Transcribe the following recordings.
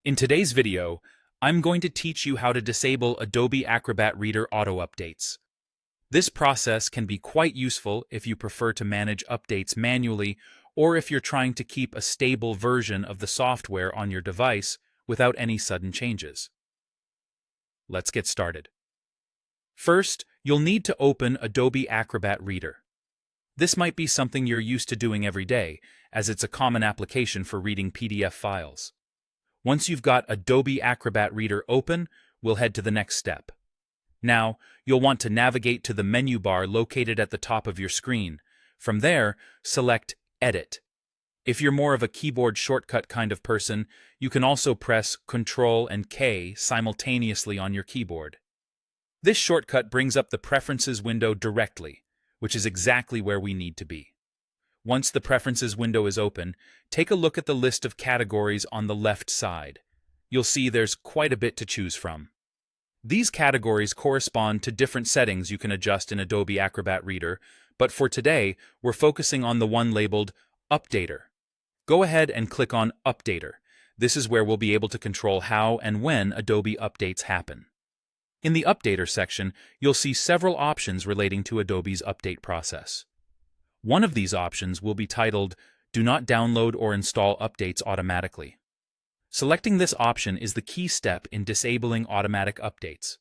In today's video, I'm going to teach you how to disable Adobe Acrobat Reader auto-updates. This process can be quite useful if you prefer to manage updates manually or if you're trying to keep a stable version of the software on your device without any sudden changes. Let's get started. First, you'll need to open Adobe Acrobat Reader. This might be something you're used to doing every day, as it's a common application for reading PDF files. Once you've got Adobe Acrobat Reader open, we'll head to the next step. Now, you'll want to navigate to the menu bar located at the top of your screen. From there, select Edit. If you're more of a keyboard shortcut kind of person, you can also press Ctrl and K simultaneously on your keyboard. This shortcut brings up the Preferences window directly, which is exactly where we need to be. Once the Preferences window is open, take a look at the list of categories on the left side. You'll see there's quite a bit to choose from. These categories correspond to different settings you can adjust in Adobe Acrobat Reader, but for today, we're focusing on the one labeled Updater. Go ahead and click on Updater. This is where we'll be able to control how and when Adobe updates happen. In the Updater section, you'll see several options relating to Adobe's update process. One of these options will be titled Do Not Download or Install Updates Automatically. Selecting this option is the key step in disabling automatic updates.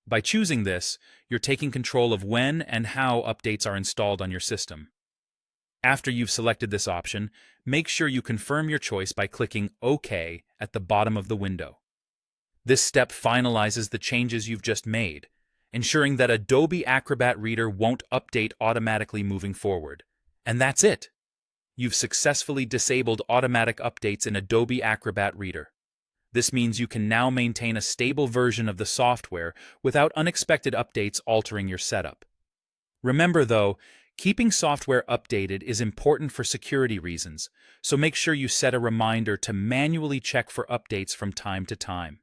By choosing this, you're taking control of when and how updates are installed on your system. After you've selected this option, make sure you confirm your choice by clicking OK at the bottom of the window. This step finalizes the changes you've just made, ensuring that Adobe Acrobat Reader won't update automatically moving forward. And that's it! You've successfully disabled automatic updates in Adobe Acrobat Reader. This means you can now maintain a stable version of the software without unexpected updates altering your setup. Remember though, keeping software updated is important for security reasons, so make sure you set a reminder to manually check for updates from time to time.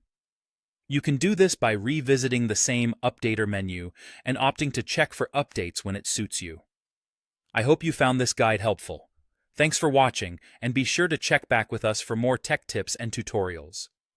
You can do this by revisiting the same Updater menu and opting to check for updates when it suits you. I hope you found this guide helpful. Thanks for watching, and be sure to check back with us for more tech tips and tutorials.